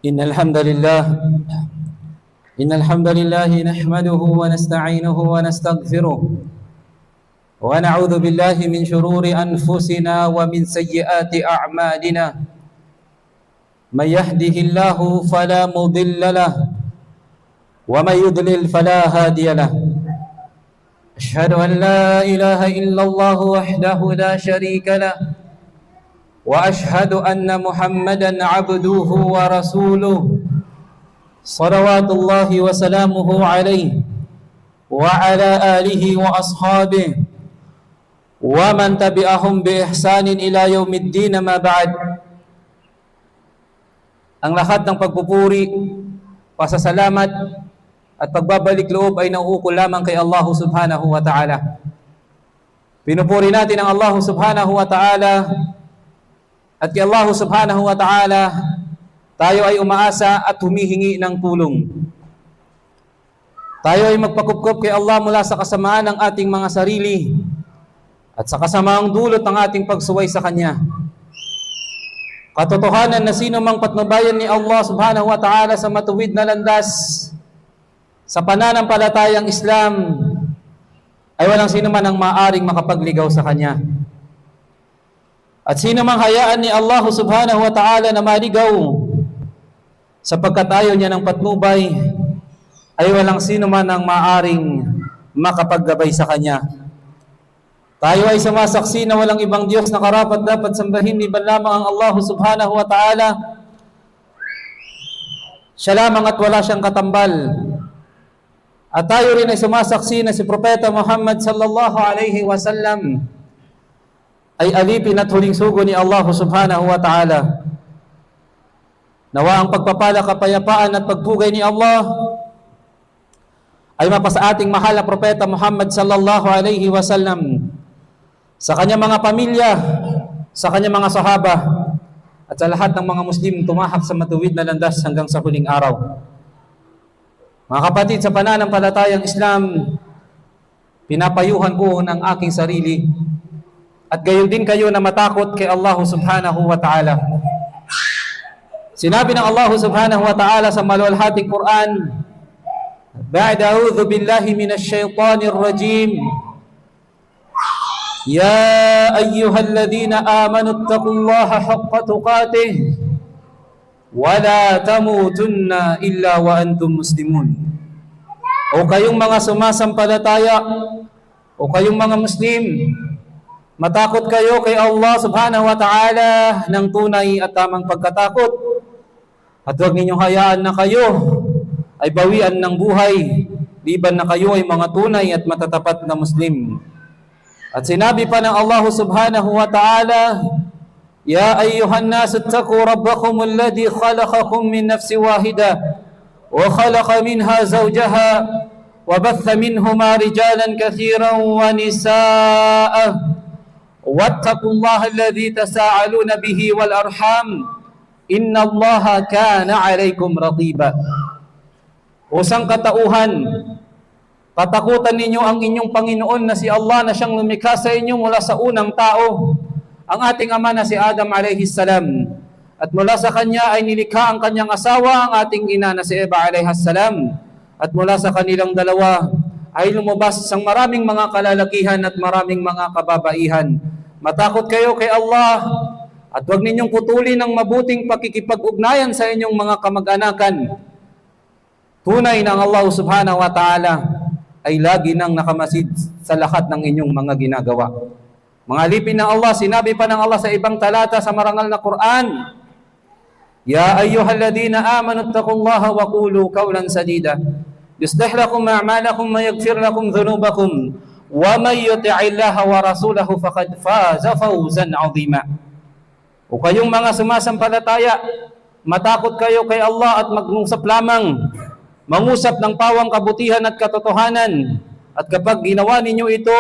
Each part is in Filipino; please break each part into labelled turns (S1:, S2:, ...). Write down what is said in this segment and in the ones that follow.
S1: إن الحمد لله نحمده ونستعينه ونستغفره ونعوذ بالله من شرور أنفسنا ومن سيئات أعمالنا. من يهده الله فلا مضل له ومن يضلل فلا هادي له. أشهد أن لا إله إلا الله وحده لا شريك له وأشهد أن محمدًا عبده ورسوله صلوات الله وسلامه عليه وعلى آله وأصحابه ومن تبعهم بإحسان إلى يوم الدين. ما بعد. Ang lahat ng pagpupuri, pasasalamat at pagbabalik loob ay nauukol lamang kay Allah subhanahu wa ta'ala. Pinupuri natin ang Allah subhanahu wa ta'ala. At kay Allah subhanahu wa ta'ala, tayo ay umaasa at humihingi ng tulong. Tayo ay magpakupkup kay Allah mula sa kasamaan ng ating mga sarili at sa kasamaang dulot ng ating pagsuway sa Kanya. Katotohanan na sino mang patnubayan ni Allah subhanahu wa ta'ala sa matuwid na landas sa pananampalatayang Islam ay walang sino man ang maaring makapagligaw sa Kanya. At sino mang hayaan ni Allah subhanahu wa ta'ala na maligaw sapagkat ayaw niya ng patnubay, ay walang sino man ang maaring makapaggabay sa Kanya. Tayo ay sumasaksi na walang ibang Diyos na karapat dapat sambahin liban lamang ang Allah subhanahu wa ta'ala. Siya lamang at wala siyang katambal. At tayo rin ay sumasaksi na si Propeta Muhammad sallallahu alaihi wasallam ay alipin at huling sugo ni Allah subhanahu wa ta'ala. Nawa ang pagpapala, kapayapaan at pagpugay ni Allah ay mapasa ating mahal na Propeta Muhammad sallallahu alaihi wasallam, sa kanyang mga pamilya, sa kanyang mga sahaba, at sa lahat ng mga Muslim tumahak sa matuwid na landas hanggang sa huling araw. Mga kapatid, sa pananampalatayang Islam, pinapayuhan ko ng aking sarili at gayon din kayo na matakot kay Allah subhanahu wa ta'ala. Sinabi ng Allah subhanahu wa ta'ala sa maluwalhating Quran, ba'da a'udhu billahi minash shaitanir rajim, ya ayyuhalladhina amanu ittaqullaha haqqa tuqatih wa la tamutunna illa wa antum muslimun. O kayong mga sumasampalataya, o kayong mga Muslim, matakot kayo kay Allah subhanahu wa ta'ala ng tunay at tamang pagkatakot. At huwag ninyong hayaan na kayo ay bawian ng buhay, liban na kayo ay mga tunay at matatapat na Muslim. At sinabi pa ng Allah subhanahu wa ta'ala, ya ayyuhan nas ittaqu rabbakum alladhi khalaqakum min nafsin wahida wa khalaqa minha zawjaha wa batha minhuma rijalan kathiran wa nisaa واتقوا الله الذي تساءلون به والأرحام إن الله كان عليكم رقيبا. Usang katauhan, katakutan ninyo ang inyong Panginoon na si Allah na siyang lumikha sa inyo mula sa unang tao, ang ating ama na si Adam alayhi salam. At mula sa kanya ay nilikha ang kanyang asawa, ang ating ina na si Eva alayhi salam. At mula sa kanilang dalawa ay lumabas ang maraming mga kalalakihan at maraming mga kababaihan. Matakot kayo kay Allah at huwag ninyong putulin ang mabuting pakikipag-ugnayan sa inyong mga kamag-anakan. Tunay na ang Allah subhanahu wa ta'ala ay lagi nang nakamasid sa lahat ng inyong mga ginagawa. Mga alipin ng Allah, sinabi pa ng Allah sa ibang talata sa marangal na Quran, ya ayyuhalladhina amanu ittaqullaha wa qulu qawlan sadida yuslih lakum a'malakum wa yaghfir lakum dhunubakum wa may yuti'illaha wa rasulahu faqad faza fawzan 'azima. O kayong mga sumasampalataya, matakot kayo kay Allah at mag-usap lamang, mangusap ng pawang kabutihan at katotohanan. At kapag ginawa ninyo ito,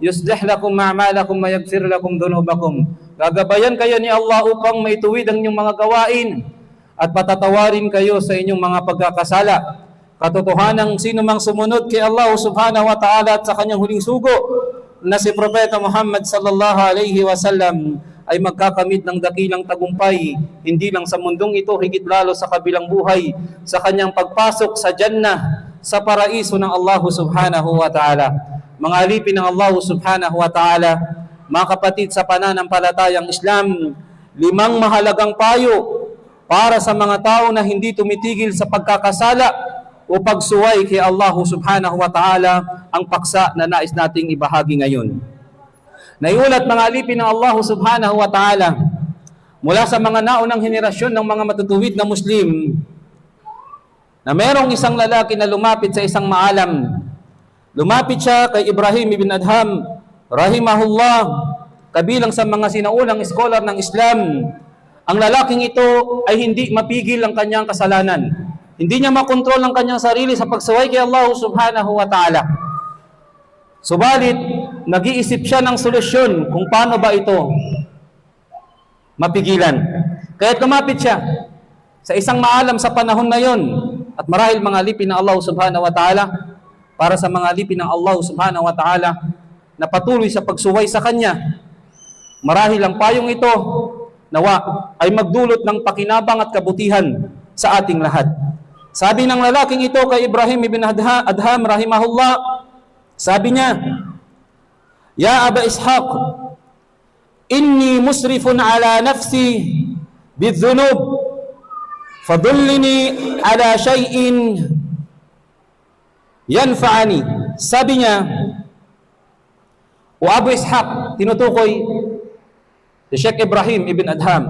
S1: yuslih lakum a'malakum wa yaghfir lakum dhunubakum. Gagabayan kayo ni Allah upang maituwid ang inyong mga gawain at patatawarin kayo sa inyong mga pagkakasala. katotohanan sino mang sumunod kay Allah subhanahu wa ta'ala at sa kanyang huling sugo na si Propeta Muhammad sallallahu alaihi wasallam ay magkakamit ng dakilang tagumpay, hindi lang sa mundong ito, higit lalo sa kabilang buhay, sa kanyang pagpasok sa Jannah, sa paraiso ng Allah subhanahu wa ta'ala. Mga alipin ng Allah subhanahu wa ta'ala, mga kapatid sa pananampalatayang Islam, 5 mahalagang payo para sa mga tao na hindi tumitigil sa pagkakasala o pagsuway kay Allah subhanahu wa ta'ala, ang paksa na nais nating ibahagi ngayon. Naiulat mga alipin ng Allah subhanahu wa ta'ala mula sa mga naunang henerasyon ng mga matutuwid na Muslim na merong isang lalaki na lumapit sa isang maalam. Lumapit siya kay Ibrahim ibn Adham rahimahullah, kabilang sa mga sinaunang scholar ng Islam. Ang lalaking ito ay hindi mapigil ang kanyang kasalanan. Hindi niya makontrol ang kanyang sarili sa pagsuway kay Allah subhanahu wa ta'ala. Subalit, nag-iisip siya ng solusyon kung paano ba ito mapigilan. Kaya lumapit siya sa isang maalam sa panahon na yon. At marahil mga alipin ng Allah subhanahu wa ta'ala, para sa mga alipin ng Allah subhanahu wa ta'ala na patuloy sa pagsuway sa kanya, marahil ang payong ito nawa ay magdulot ng pakinabang at kabutihan sa ating lahat. Sabi ng lalaking ito kay Ibrahim ibn Adham rahimahullah, sabi niya, "Ya Aba Ishaq, inni musrifun ala nafsi bidhunub, fadullini ala shay'in yanfa'ani." Sabi niya, o Abu Ishaq, tinutukoy si Sheikh Ibrahim ibn Adham,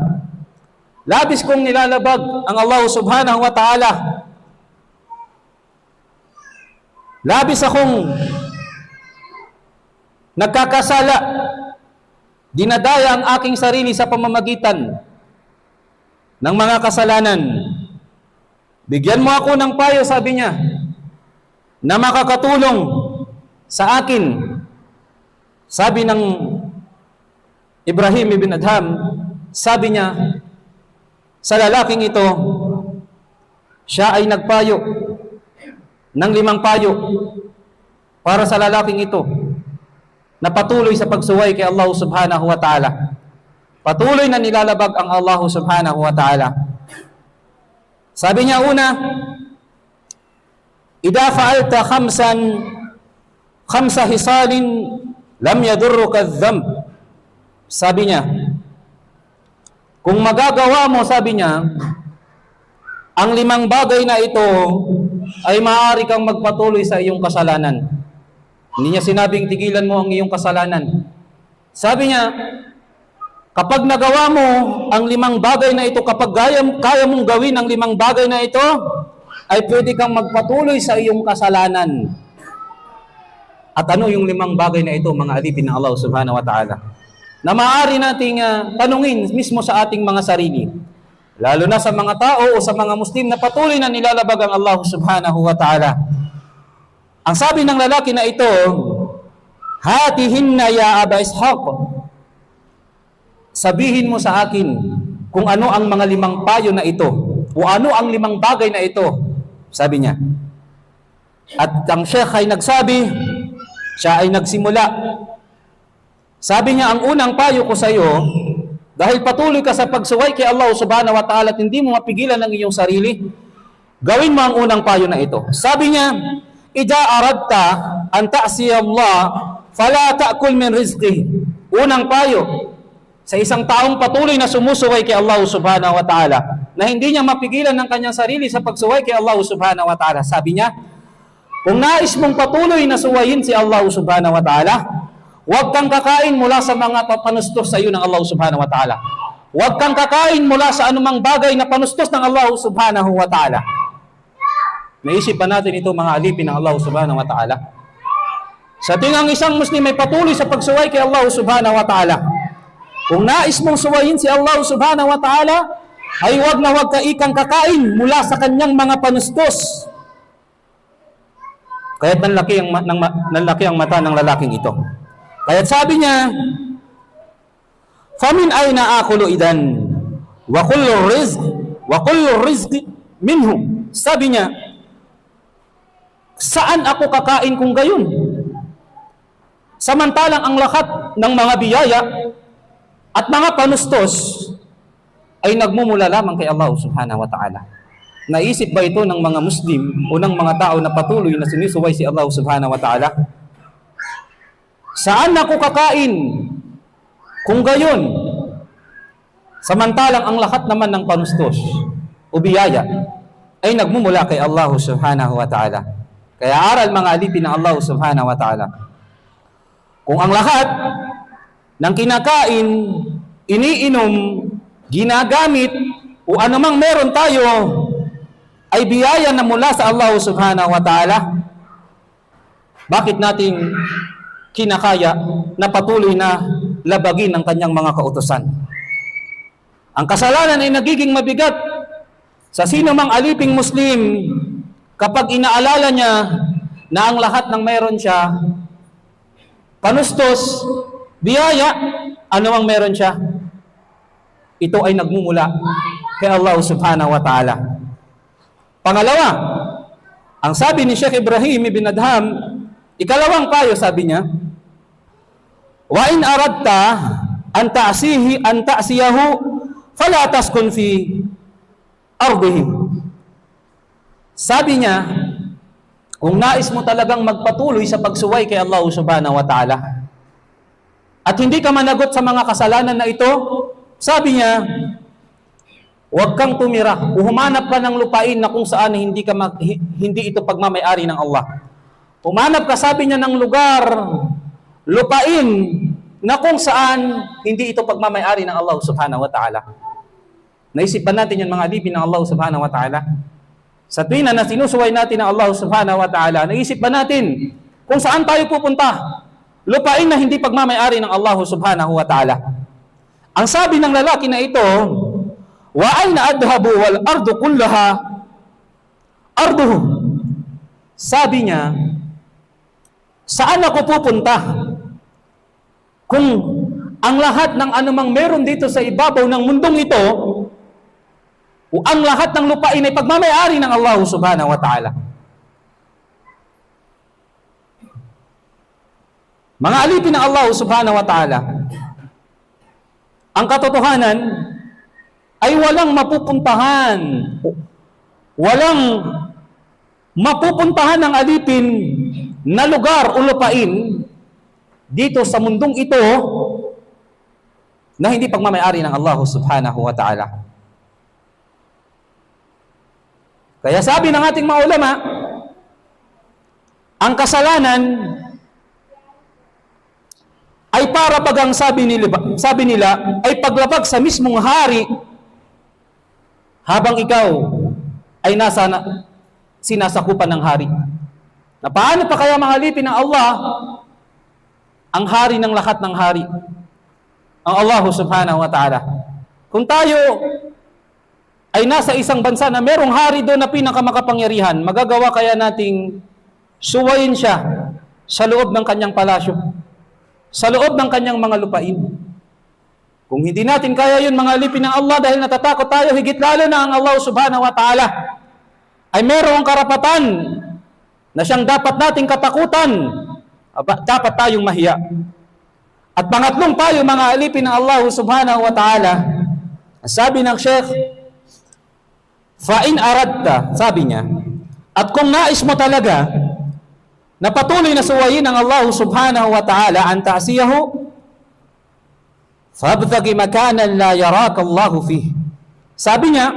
S1: labis kong nilalabag ang Allah subhanahu wa ta'ala. Labis akong nagkakasala, dinadaya ang aking sarili sa pamamagitan ng mga kasalanan. Bigyan mo ako ng payo, sabi niya, na makakatulong sa akin. Sabi ng Ibrahim ibn Adham, sabi niya sa lalaking ito, siya ay nagpayo ng 5 payo para sa lalaking ito na patuloy sa pagsuway kay Allah subhanahu wa ta'ala. Patuloy na nilalabag ang Allah subhanahu wa ta'ala. Sabi niya una, "Idha fa'alta 5 hisalin lam yadurruka adh-dhanb." Sabi niya, kung magagawa mo, sabi niya, ang 5 bagay na ito ay maaari kang magpatuloy sa iyong kasalanan. Hindi niya sinabing tigilan mo ang iyong kasalanan. Sabi niya, kapag nagawa mo ang 5 bagay na ito, kapag kaya mong gawin ang 5 bagay na ito, ay pwede kang magpatuloy sa iyong kasalanan. At ano yung 5 bagay na ito, mga alipin ng Allah subhanahu wa ta'ala, na maaari nating tanungin mismo sa ating mga sarili, lalo na sa mga tao o sa mga Muslim na patuloy na nilalabag ang Allah subhanahu wa ta'ala. Ang sabi ng lalaki na ito, "Hatihinna ya Aba Ishaq." Sabihin mo sa akin kung ano ang mga 5 payo na ito o ano ang 5 bagay na ito, sabi niya. At ang Sheikh ay nagsabi, siya ay nagsimula. Sabi niya, ang unang payo ko sa iyo, dahil patuloy ka sa pagsuway kay Allah subhanahu wa ta'ala at hindi mo mapigilan ang iyong sarili, gawin mo ang unang payo na ito. Sabi niya, "Idha aradta an ta'siya Allah, fala ta'kul min rizqihi." Unang payo sa isang taong patuloy na sumusuway kay Allah subhanahu wa ta'ala, na hindi niya mapigilan ang kanyang sarili sa pagsuway kay Allah subhanahu wa ta'ala. Sabi niya, kung nais mong patuloy na suwayin si Allah subhanahu wa ta'ala, huwag kang kakain mula sa mga panustos sa iyo ng Allah subhanahu wa ta'ala. Huwag kang kakain mula sa anumang bagay na panustos ng Allah subhanahu wa ta'ala. Naisip pa natin ito, mga alipin ng Allah subhanahu wa ta'ala. Sa tingang isang Muslim ay patuloy sa pagsuway kay Allah subhanahu wa ta'ala, kung nais mong suwayin si Allah subhanahu wa ta'ala, ay huwag na huwag ka ikang kakain mula sa kanyang mga panustos. Kaya't nanlaki ang mata ng lalaking ito. Kaya't sabi niya, "Famin ayna akulu idan wa kullu rizq minhu." Sabi niya, Saan ako kakain kung gayon? Samantalang ang lahat ng mga biyaya at mga panustos ay nagmumula lamang kay Allah subhanahu wa ta'ala. Naisip ba ito ng mga Muslim o ng mga tao na patuloy na sinisuway si Allah subhanahu wa ta'ala? Saan ako kakain kung gayon? Samantalang ang lahat naman ng panustos o biyaya ay nagmumula kay Allah subhanahu wa ta'ala. Kaya aral mga alipin ng Allah subhanahu wa ta'ala. Kung ang lahat ng kinakain, iniinom, ginagamit, o anumang meron tayo ay biyaya na mula sa Allah subhanahu wa ta'ala, bakit nating kinakaya na patuloy na labagin ang kanyang mga kautusan? Ang kasalanan ay nagiging mabigat sa sino mang aliping Muslim kapag inaalala niya na ang lahat ng meron siya, panustos, biyaya, anumang meron siya, ito ay nagmumula kay Allah subhanahu wa ta'ala. Pangalawa, ang sabi ni Sheikh Ibrahim ibn Adham, ikalawang payo, sabi niya, wa in aradta an ta'siyahu fala taskun fi ardihi. Sabi niya, kung nais mo talagang magpatuloy sa pagsuway kay Allah subhanahu wa ta'ala at hindi ka managot sa mga kasalanan na ito, sabi niya, huwag kang tumira o humanap ka ng lupain na kung saan hindi ito pagmamay-ari ng Allah. Humanap ka, sabi niya, ng lugar, lupain na kung saan hindi ito pagmamay-ari ng Allah subhanahu wa ta'ala. Naisip ba natin yan mga alipin ng Allah subhanahu wa ta'ala? Sa tuwina na sinusuway natin ng Allah subhanahu wa ta'ala, naisip ba natin kung saan tayo pupunta? Lupain na hindi pagmamay-ari ng Allah subhanahu wa ta'ala. Ang sabi ng lalaki na ito, wa ayna adhabu wal ardu kullaha arduhu. Sabi niya, saan ako pupunta kung ang lahat ng anumang meron dito sa ibabaw ng mundong ito o ang lahat ng lupain ay pagmamay-ari ng Allah subhanahu wa ta'ala? Mga alipin ng Allah subhanahu wa ta'ala, ang katotohanan ay walang mapupuntahan ng alipin na lugar o lupain dito sa mundong ito na hindi pagmamay-ari ng Allah subhanahu wa ta'ala. Kaya sabi ng ating mga ulama, ang kasalanan ay para bagang sabi nila ay paglabag sa mismong hari habang ikaw ay sinasakupan ng hari. Na paano pa kaya mga alipin ng Allah ang hari ng lahat ng hari, ang Allah subhanahu wa ta'ala? Kung tayo ay nasa isang bansa na merong hari doon na pinakamakapangyarihan, magagawa kaya nating suwayin siya sa loob ng kanyang palasyo, sa loob ng kanyang mga lupain? Kung hindi natin kaya yun mga alipin ng Allah dahil natatakot tayo, higit lalo na ang Allah subhanahu wa ta'ala ay merong karapatan na siyang dapat nating katakutan, dapat tayong mahiya. At pangatlong payo mga alipin ng Allah subhanahu wa ta'ala, sabi ng Sheikh, fa in aradta, sabi niya, at kung nais mo talaga na patuloy na suwayin ng Allah subhanahu wa ta'ala an ta'siyahu, fabtaghi makanan la yaraka Allahu fih. Sabi niya,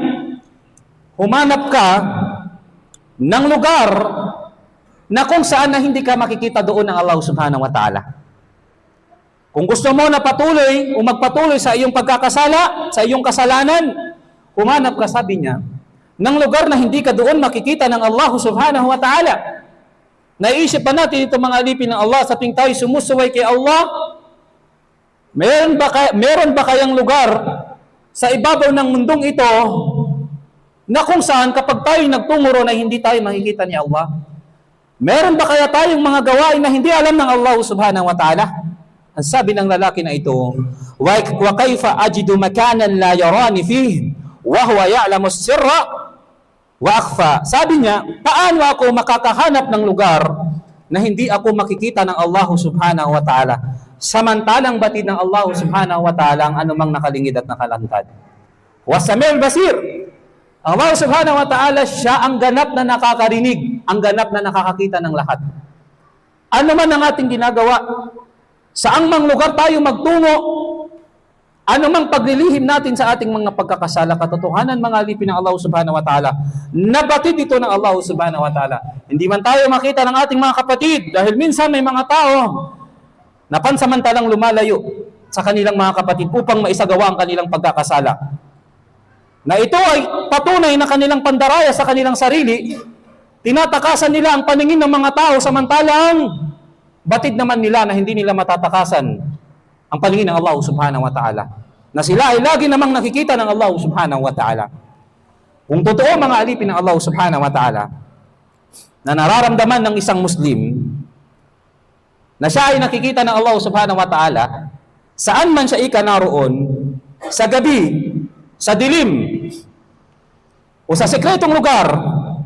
S1: humanap ka ng lugar na kung saan na hindi ka makikita doon ng Allah subhanahu wa ta'ala. Kung gusto mo na patuloy o magpatuloy sa iyong pagkakasala, sa iyong kasalanan, humanap ka, sabi niya, ng lugar na hindi ka doon makikita ng Allah subhanahu wa ta'ala. Naisip pa natin ito mga alipin ng Allah sa tuwing tayo sumusuway kay Allah, meron ba kayang lugar sa ibabaw ng mundong ito na kung saan kapag tayo nagtunguro na hindi tayo makikita ni Allah? Meron ba kaya tayong mga gawain na hindi alam ng Allah subhanahu wa ta'ala? Ang sabi ng lalaki na ito, wa kayfa ajidu makanan la yarani fihi wa huwa ya'lamu as-sirra wa akhfa. Sabi niya, paano ako makakahanap ng lugar na hindi ako makikita ng Allah subhanahu wa ta'ala, samantalang batid ng Allah subhanahu wa ta'ala ang anumang nakalingid at nakalantad. Wasamil basir. Allah subhanahu wa ta'ala, siya ang ganap na nakakarinig, ang ganap na nakakakita ng lahat. Ano man ang ating ginagawa, saang mang lugar tayo magtungo, ano mang paglilihim natin sa ating mga pagkakasala, katotohanan mga alipin ng Allah subhanahu wa ta'ala, nabatid ito ng Allah subhanahu wa ta'ala. Hindi man tayo makita ng ating mga kapatid, dahil minsan may mga tao na pansamantalang lumalayo sa kanilang mga kapatid upang maisagawa ang kanilang pagkakasala. Na ito ay patunay na kanilang pandaraya sa kanilang sarili, tinatakasan nila ang paningin ng mga tao samantalang batid naman nila na hindi nila matatakasan ang paningin ng Allah subhanahu wa ta'ala. Na sila ay lagi namang nakikita ng Allah subhanahu wa ta'ala. Kung totoo mga alipin ng Allah subhanahu wa ta'ala, na nararamdaman ng isang Muslim, na siya ay nakikita ng Allah subhanahu wa ta'ala, saan man siya naroon, sa gabi, sa dilim, o sa sekretong lugar,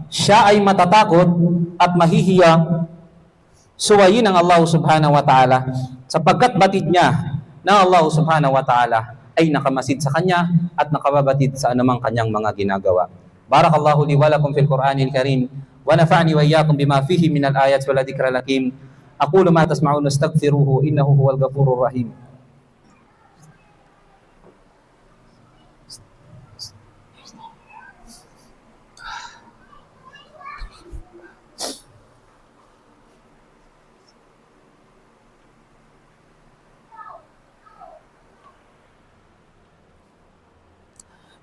S1: siya ay matatakot at mahihiyang suwayin ng Allah subhanahu wa ta'ala sapagkat batid niya na Allah subhanahu wa ta'ala ay nakamasid sa kanya at nakababatid sa anumang kanyang mga ginagawa. Barakallahu li wa lakum fil Qur'anil Karim wa nafa'ni wa iyyakum bima fihi min al-ayat wal dhikra al-hakim. Aqulu ma tasma'un astaghfiruhu innahu huwal ghafurur rahim.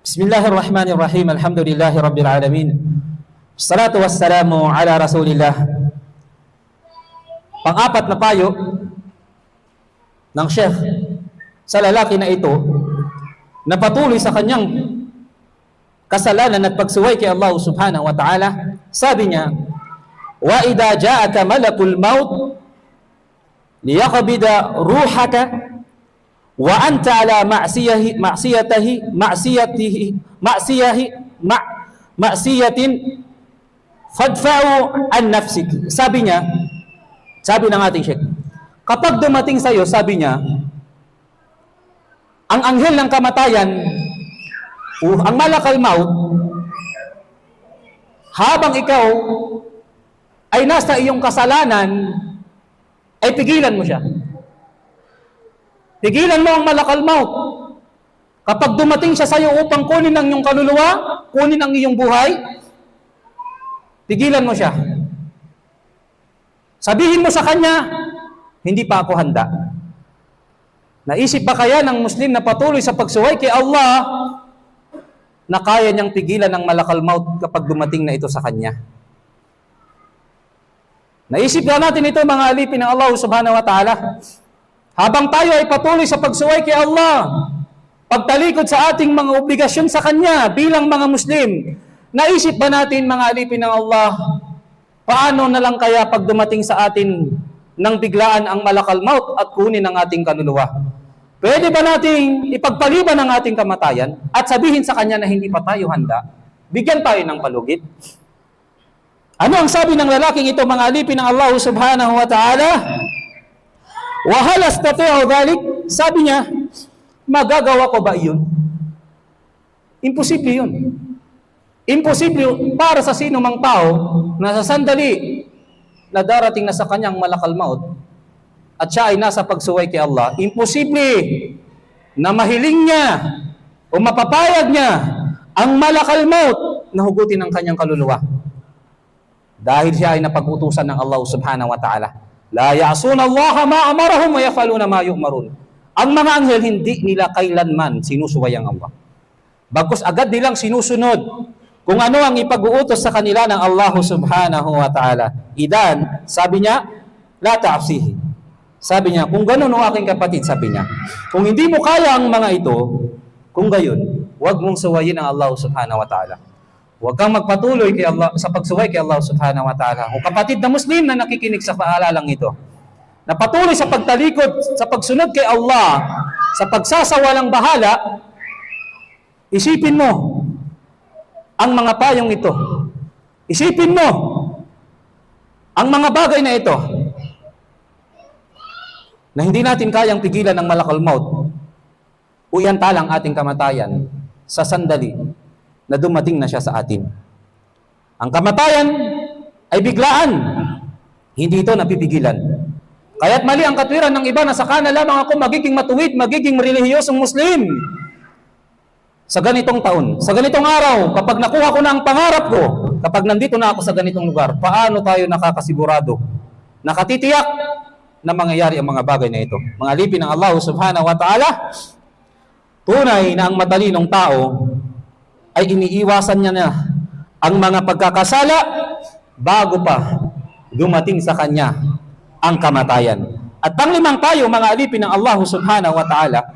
S1: Bismillahirrahmanirrahim. Alhamdulillahi rabbil alamin. Wassalatu wassalamu ala Rasulillah. Pang-apat na payo ng Sheikh sa lalaki na ito na patuloy sa kanyang kasalanan at pagsuway kay Allah subhanahu wa ta'ala. Sabi niya, wa idha ja'aka malakul maut liyaqbida ruhaka wa anta ala ma'siyatin fadfa'u an nafsik. Sabi niya, sabi ng ating Sheikh, kapag dumating sa iyo, sabi niya, ang anghel ng kamatayan, ang malakal maut, habang ikaw ay nasa iyong kasalanan, ay pigilan mo siya. Pigilan mo ang malakal maut. Kapag dumating siya sa iyo upang kunin ang iyong kaluluwa, kunin ang iyong buhay, pigilan mo siya. Sabihin mo sa kanya, hindi pa ako handa. Naisip ba kaya ng Muslim na patuloy sa pagsuway kay Allah na kaya niyang pigilan ang malakal maut kapag dumating na ito sa kanya? Naisip na natin ito mga alipin ng Allah subhanahu wa ta'ala. Habang tayo ay patuloy sa pagsuway kay Allah, pagtalikod sa ating mga obligasyon sa Kanya bilang mga Muslim, naisip ba natin mga alipin ng Allah, paano na lang kaya pag dumating sa atin nang biglaan ang malakal maut at kunin ang ating kaluluwa? Pwede ba nating ipagpaliban ang ating kamatayan at sabihin sa Kanya na hindi pa tayo handa? Bigyan tayo ng palugit. Ano ang sabi ng lalaking ito mga alipin ng Allah subhanahu wa ta'ala? Wa hal astati'u dhalik? Sabi niya, magagawa ko ba iyon? Imposible yun. Imposible para sa sino mang tao na sa sandali na darating na sa kanyang malakal maut at siya ay nasa pagsuway kay Allah. Imposible na mahiling niya o mapapayag niya ang malakal maut na hugutin ang kanyang kaluluwa. Dahil siya ay napag-utusan ng Allah subhanahu wa ta'ala. La ya'suna Allah ma amarahum wa yaf'aluna ma yu'marun. Ang mga anghel hindi nila kailanman sinusuway ang Allah. Bagkus agad nilang sinusunod kung ano ang ipag-uutos sa kanila ng Allah subhanahu wa ta'ala. Idan, sabi niya, la ta'afsihi. Sabi niya, kung gano'n o aking kapatid, sabi niya, kung hindi mo kaya ang mga ito, kung gayon, huwag mong suwayin ang Allah subhanahu wa ta'ala. Huwag kang magpatuloy kay Allah, sa pagsuway kay Allah subhanahu wa ta'ala. O kapatid na Muslim na nakikinig sa paalalang ito, na patuloy sa pagtalikod, sa pagsunod kay Allah, sa pagsasawalang bahala, isipin mo ang mga payong ito Isipin mo, ang mga bagay na ito, na hindi natin kayang pigilan ng malakal maut, uyantalang ating kamatayan sa sandali na dumating na siya sa atin. Ang kamatayan ay biglaan, hindi ito napipigilan. Kaya't mali ang katwiran ng iba na saka na lamang ako magiging matuwid, magiging relihiyosong Muslim. Sa ganitong taon, sa ganitong araw, kapag nakuha ko na ang pangarap ko, kapag nandito na ako sa ganitong lugar, paano tayo nakakasigurado, nakatitiyak na mangyayari ang mga bagay na ito? Mga alipin ng Allah subhanahu wa ta'ala, tunay na ang matalinong tao ay iniiwasan niya na ang mga pagkakasala bago pa dumating sa kanya ang kamatayan. At panglimang tayo, mga alipin ng Allah subhanahu wa ta'ala,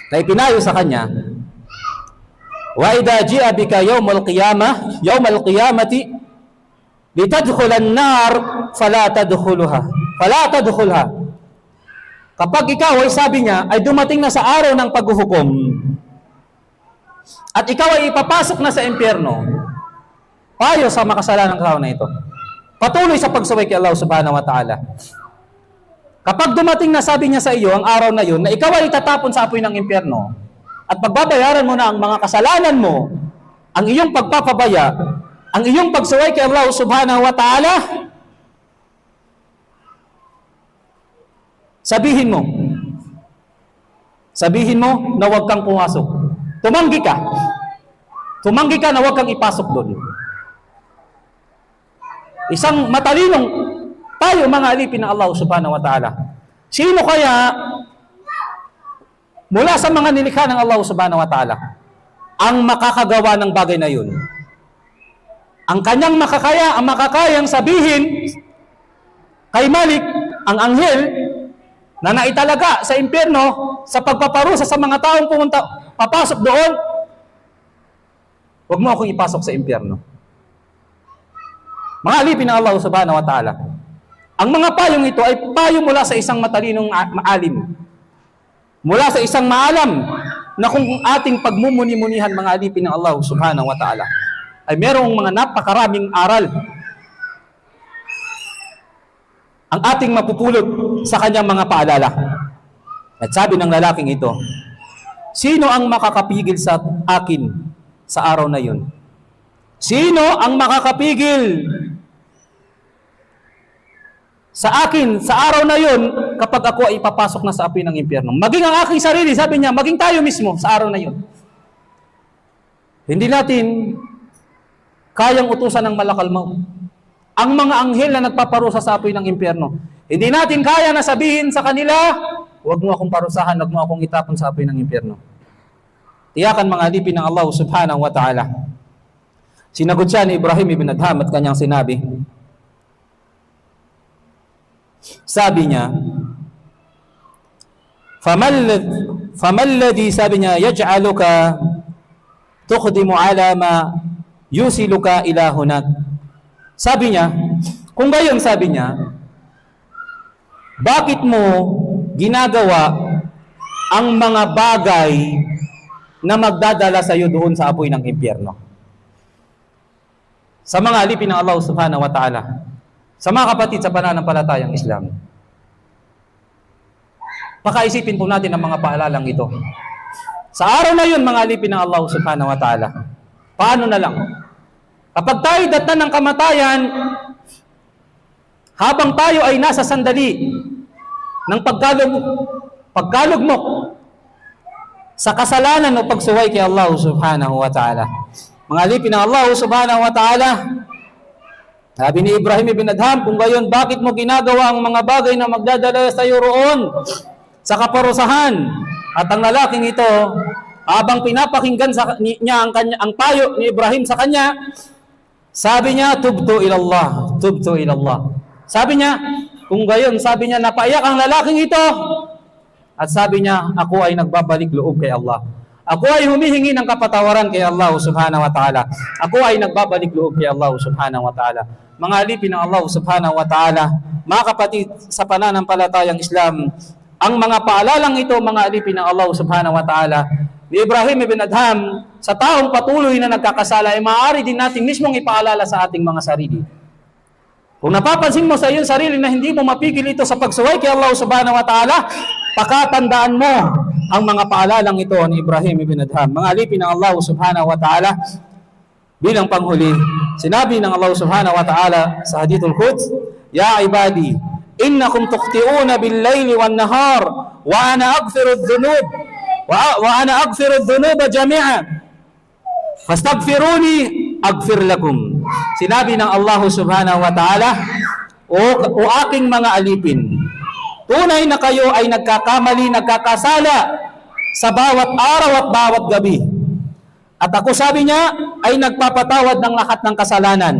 S1: na ipinayo sa kanya, wa idha ji'a bika yawmal qiyamati litadkhulan nar fala tadkhulha. Kapag ikaw ay, sabi niya, ay dumating na sa araw ng paghuhukom at ikaw ay ipapasok na sa impyerno, payo sa makasalanang tao na ito, patuloy sa pagsaway kay Allah subhanahu wa ta'ala. Kapag dumating na, sabi niya sa iyo, ang araw na yun, na ikaw ay itatapon sa apoy ng impyerno, at pagbabayaran mo na ang mga kasalanan mo, ang iyong pagpapabaya, ang iyong pagsuway kay Allah subhanahu wa ta'ala, sabihin mo na huwag kang pumasok. Tumanggi ka na huwag kang ipasok doon. Isang matalinong tayo, mga alipin ng Allah subhanahu wa ta'ala. Sino kaya mula sa mga nilikha ng Allah subhanahu wa ta'ala ang makakagawa ng bagay na yun? Ang kanyang makakayang sabihin kay Malik, ang anghel na naitalaga sa impyerno sa pagpaparusa sa mga taong papasok doon, huwag mo akong ipasok sa impyerno. Mga alipin ng Allah subhanahu wa ta'ala, ang mga payong ito ay payo mula sa isang matalinong maalim. Mula sa isang maalam na kung ating pagmumuni-munihan, mga alipin ng Allah subhanahu wa ta'ala, ay merong mga napakaraming aral ang ating mapupulot sa kanyang mga paalala. At sabi ng lalaking ito, sino ang makakapigil sa akin sa araw na yun? Sino ang makakapigil sa akin sa araw na yun kapag ako ay ipapasok na sa apoy ng impyerno? Maging ang aking sarili, sabi niya, maging tayo mismo sa araw na yun. Hindi natin kayang utusan ng malakal maut ang mga anghel na nagpaparusa sa apoy ng impyerno. Hindi natin kaya na sabihin sa kanila, huwag mo akong parusahan, huwag mo akong itapon sa apoy ng impyerno. Tiyakan, mga alipin ng Allah subhanahu wa ta'ala. Sinagot siya ni Ibrahim ibn Adham at kanyang sinabi, sabi niya, famalladhi, sabi niya, yaj'aluka tuqdimu ala ma yusiluka ila hunak. Sabi niya, kung gayon, sabi niya, bakit mo ginagawa ang mga bagay na magdadala sa iyo doon sa apoy ng impyerno? Sa mga alipin ng Allah subhanahu wa ta'ala, sa mga kapatid sa pananampalatayang Islam, pakaisipin po natin ang mga paalalang ito. Sa araw na yun, mga alipin ng Allah subhanahu wa ta'ala, paano na lang? Kapag tayo datnan ng kamatayan, habang tayo ay nasa sandali ng pagkalugmok sa kasalanan o pagsuway kay Allah subhanahu wa ta'ala. Mga alipin ng Allah subhanahu wa ta'ala, sabi ni Ibrahim ibn Adham, kung gayon, bakit mo ginagawa ang mga bagay na magdadala sa iyo roon sa kaparusahan? At ang lalaking ito, habang pinapakinggan niya ang payo ni Ibrahim sa kanya, sabi niya, tubtu ilallah, tubtu ilallah. Sabi niya, kung gayon, sabi niya, napaiyak ang lalaking ito. At sabi niya, ako ay nagbabalik loob kay Allah. Ako ay humihingi ng kapatawaran kay Allah subhanahu wa ta'ala. Ako ay nagbabalik loob kay Allah subhanahu wa ta'ala. Mga alipin ng Allah subhanahu wa ta'ala, mga kapatid sa pananampalatayang Islam, ang mga paalalang ito, mga alipin ng Allah subhanahu wa ta'ala, ni Ibrahim ibn Adham sa taong patuloy na nagkakasala ay maaari din natin mismong ipaalala sa ating mga sarili. Kung napapansin mo sa iyong sarili na hindi mo mapigil ito sa pagsuway kay Allah subhanahu wa ta'ala, pakatandaan mo ang mga paalalang ito ni Ibrahim ibn Adham. Mga alipin ng Allah subhanahu wa ta'ala, bilang panghuli, sinabi ng Allah subhanahu wa ta'ala sa Hadithul Quds, Ya ibadi, innakum tukhti'una bil-layli wan-nahar wa ana aghfiru adh-dhunub wa ana aghfiru adh-dhunuba jami'a fastaghfiruni aghfir lakum. Sinabi ng Allah subhanahu wa ta'ala, o aking mga alipin, tunay na kayo ay nagkakamali, nagkakasala sa bawat araw at bawat gabi. At ako, sabi niya, ay nagpapatawad ng lahat ng kasalanan.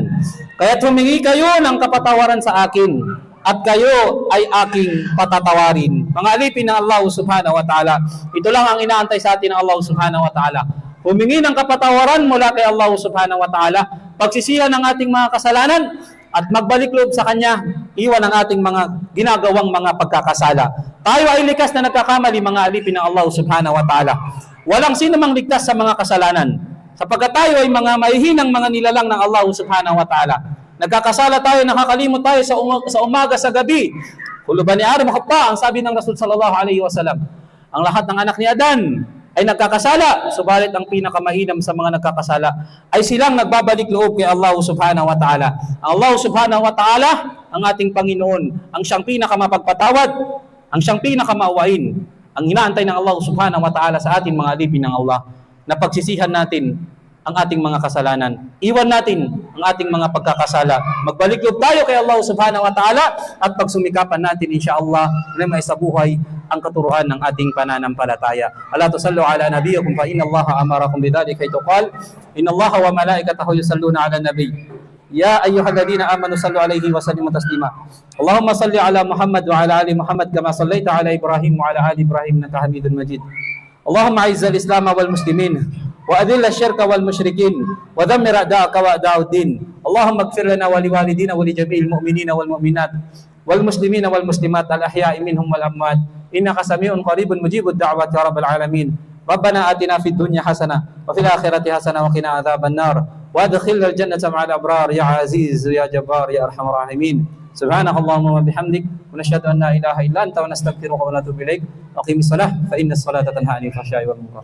S1: Kaya humingi kayo ng kapatawaran sa akin at kayo ay aking patatawarin. Mga alipin ng Allah subhanahu wa ta'ala, ito lang ang inaantay sa atin ng Allah subhanahu wa ta'ala. Humingi ng kapatawaran mula kay Allah subhanahu wa ta'ala, pagsisihan ng ating mga kasalanan, at magbalik loob sa Kanya, iwan ang ating mga ginagawang mga pagkakasala. Tayo ay likas na nagkakamali, mga alipin ng Allah subhanahu wa ta'ala. Walang sino mang ligtas sa mga kasalanan, sapagkat tayo ay mga mahihinang mga nilalang ng Allah subhanahu wa ta'ala. Nagkakasala tayo, nakakalimot tayo sa umaga, sa gabi. Huluban ni Adam khata, ang sabi ng Rasul sallallahu alaihi wasallam. Ang lahat ng anak ni Adan ay nagkakasala, subalit ang pinakamahinam sa mga nagkakasala ay silang nagbabalik loob kay Allah subhanahu wa ta'ala. Allah subhanahu wa ta'ala, ang ating Panginoon, ang siyang pinakamapagpatawad, ang siyang pinakamauwain. Ang inaantay ng Allah subhanahu wa ta'ala sa ating mga alipin ng Allah, na pagsisihan natin ang ating mga kasalanan. Iwan natin ang ating mga pagkakasala. Magbalik loob tayo kay Allah subhanahu wa ta'ala at pagsumikapan natin insyaallah na may sa buhay ang katuruan ng ating pananampalataya. Ala tusallu ala nabiyyikum fa inna Allah amarakum bidzalika qal inna Allah wa malaikatahu yusalluna ala nabiy. Ya ayyuhalladhina amanu sallu alaihi wa sallimu taslima. Allahumma salli ala Muhammad wa ala ali Muhammad kama sallaita ala Ibrahim wa ala ali Ibrahim innaka Hamidum Majid. Allahumma a'izzal Islam wal muslimin wa adhill asy-syirka wal musyrikin wa dhammir a'da'aka wa a'da'ud-din. Allahumma ighfir lana wa liwalidina wa li jami'il mu'minina wal mu'minat wal muslimina wal muslimat al ahya'i minhum wal amwat. Innaka sami'un qaribun mujibud da'wati ya rabbal alamin. Rabbana atina fid dunya hasanah wa fil akhirati hasanah wa qina adzaban nar. وادخلنا الجنة مع الأبرار يا عزيز يا جبار يا أرحم الراحمين. سبحانك اللهم وبحمدك ونشهد أن لا إله إلا أنت ونستغفرك ونتوب إليك. أقيم الصلاة فإن الصلاة تنهى عن الفحشاء والمنكر.